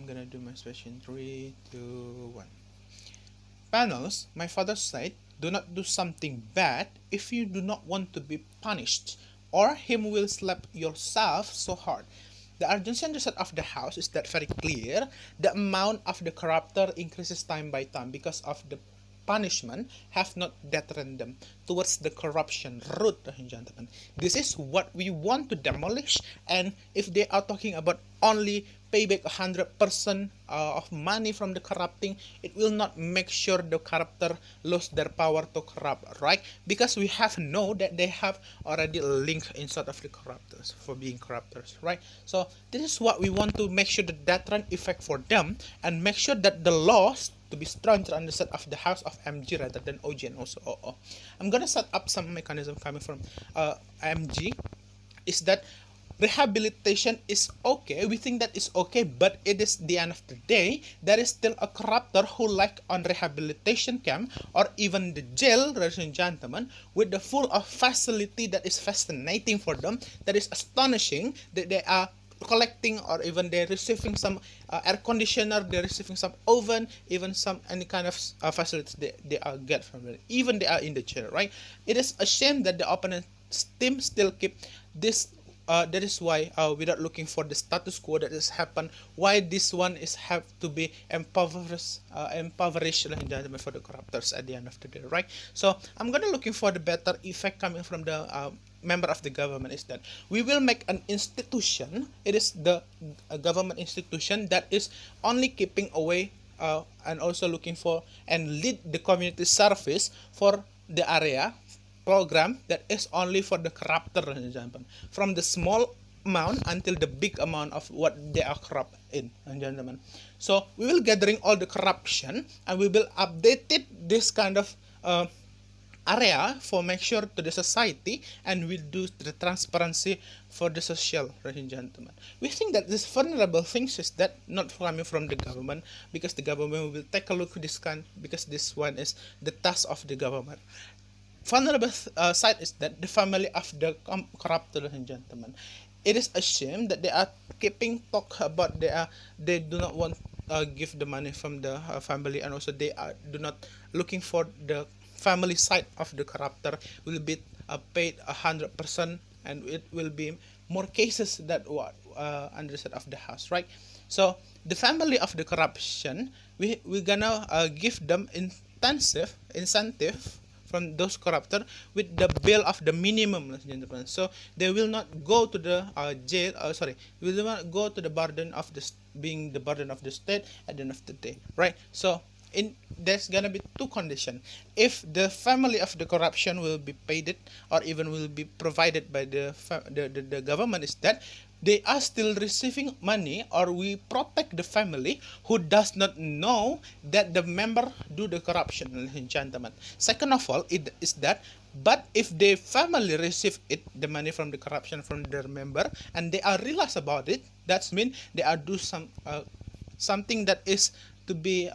I'm gonna do my speech in 3, 2, 1. Panels, my father said, do not do something bad if you do not want to be punished, or him will slap yourself so hard. The urgency and result of the house is that very clear. The amount of the corrupter increases time by time because of the punishment have not deterred them towards the corruption route, ladies and gentlemen. This is what we want to demolish, and if they are talking about only payback 100% of money from the corrupting, it will not make sure the corrupter lose their power to corrupt, right? Because we have know that they have already a link inside of the corruptors for being corruptors, right? So this is what we want to make sure the deterrent effect for them, and make sure that the laws to be stronger on the side of the house of MG rather than OG and also OO. I'm gonna set up some mechanism coming from MG. Is that rehabilitation is okay? We think that is okay, but it is the end of the day. There is still a corrupter who like on rehabilitation camp or even the jail, ladies and gentlemen, with the full of facility that is fascinating for them, that is astonishing, that they are collecting or even they're receiving some air conditioner, they're receiving some oven, even some any kind of facilities they are get from it, even they are in the chair, right? It is a shame that the opponent team still keep this. That is why without looking for the status quo that has happened, why this one is have to be impoverished for the corruptors at the end of the day, right? So I'm gonna looking for the better effect coming from the member of the government is that we will make an institution. It is the government institution that is only keeping away and also looking for and lead the community service for the area program that is only for the corrupter, for example, from the small amount until the big amount of what they are corrupt in, gentlemen. So we will gathering all the corruption and we will update it this kind of area for make sure to the society, and we do the transparency for the social, ladies and gentlemen. We think that this vulnerable things is that not coming from the government, because the government will take a look at this kind, because this one is the task of the government. Vulnerable side is that the family of the corrupt, ladies and gentlemen. It is a shame that they are keeping talk about they do not want give the money from the family, and also they are do not looking for the family side of the corrupter will be paid 100%, and it will be more cases that what under the side of the house, right? So the family of the corruption, we gonna give them intensive incentive from those corruptor with the bill of the minimum, ladies and gentlemen. So they will not go to the jail. Will not go to the burden of this being the burden of the state at the end of the day, right? So there's gonna be two conditions. If the family of the corruption will be paid it or even will be provided by the government, is that they are still receiving money, or we protect the family who does not know that the member do the corruption, ladies and gentlemen. Second of all, it is that, but if the family receive it, the money from the corruption from their member, and they are realize about it, that's mean they are do some something that is to be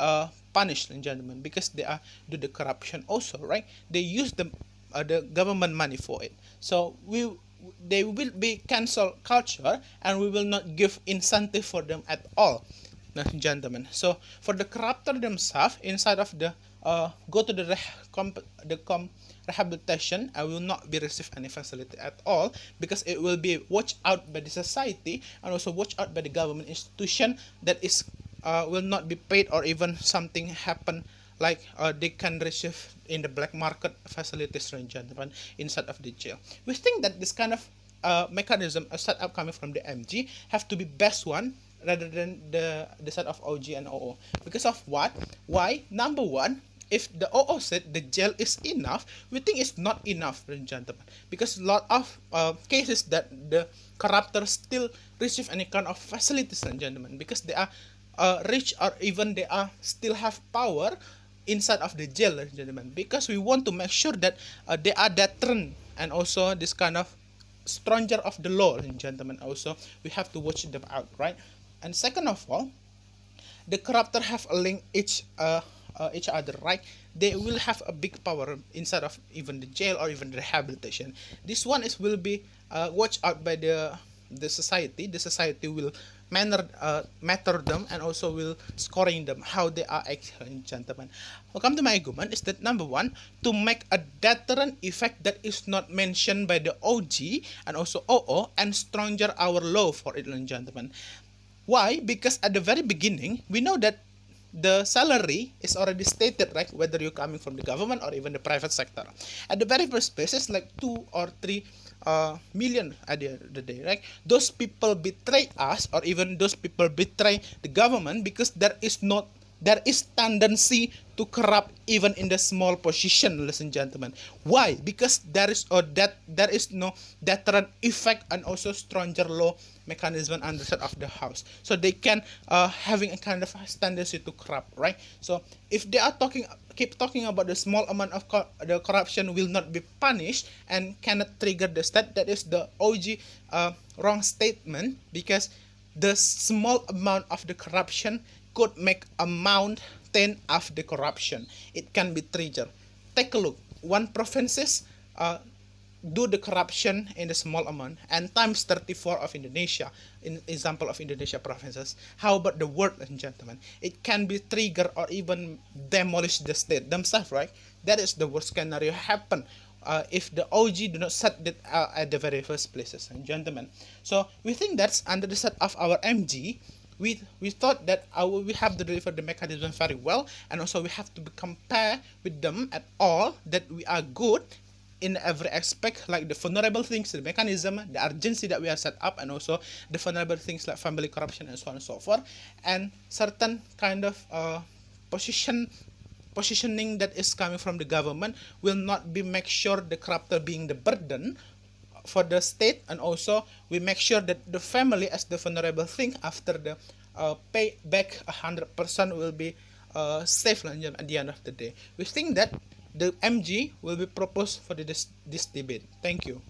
punished, ladies and gentlemen, because they are do the corruption also, right? They use the government money for it. So they will be cancel culture, and we will not give incentive for them at all, ladies and gentlemen. So for the corruptor themselves inside of the go to the rehabilitation, I will not be receive any facility at all, because it will be watched out by the society and also watched out by the government institution that is will not be paid, or even something happen like they can receive in the black market facilities, ladies and gentlemen, inside of the jail. We think that this kind of mechanism set up coming from the MG have to be best one rather than the set of OG and OO. Because of what? Why? Number one, if the OO said the jail is enough, we think it's not enough, ladies and gentlemen, because a lot of cases that the corruptors still receive any kind of facilities, ladies and gentlemen, because they are rich, or even they are still have power inside of the jail, ladies and gentlemen, because we want to make sure that they are deterrent, and also this kind of stronger of the law, ladies and gentlemen. Also we have to watch them out, right? And second of all, the corruptor have a link each other, right? They will have a big power inside of even the jail or even the rehabilitation. This one is will be watched out by the society. The society will matter them, and also will scoring them how they are actually, gentlemen. Welcome to my argument is that number one, to make a deterrent effect that is not mentioned by the OG and also OO and stronger our law for it, ladies and gentlemen. Why? Because at the very beginning we know that the salary is already stated, right? Whether you're coming from the government or even the private sector. At the very first place, it's like 2 or 3 million at the end of the day, right? Those people betray us, or even those people betray the government, because there is tendency to corrupt even in the small position, ladies and gentlemen. Why? Because there is no deterrent effect and also stronger law mechanism under the of the house, so they can having a kind of tendency to corrupt, right? So if they are keep talking about the small amount of the corruption will not be punished and cannot trigger the state, that is the OG wrong statement, because the small amount of the corruption could make a mountain of the corruption. It can be triggered. Take a look. One provinces do the corruption in a small amount and times 34 of Indonesia, in example of Indonesia provinces. How about the world, ladies and gentlemen? It can be trigger or even demolish the state themselves, right? That is the worst scenario happen if the OG do not set that at the very first places, and gentlemen. So we think that's under the set of our MG. We thought that we have to deliver the mechanism very well, and also we have to compare with them at all that we are good in every aspect, like the vulnerable things, the mechanism, the urgency that we are set up, and also the vulnerable things like family corruption and so on and so forth, and certain kind of positioning that is coming from the government will not be make sure the corruptor being the burden for the state, and also we make sure that the family as the vulnerable thing after the pay back 100% will be safe at the end of the day. We think that the MG will be proposed for this debate. Thank you.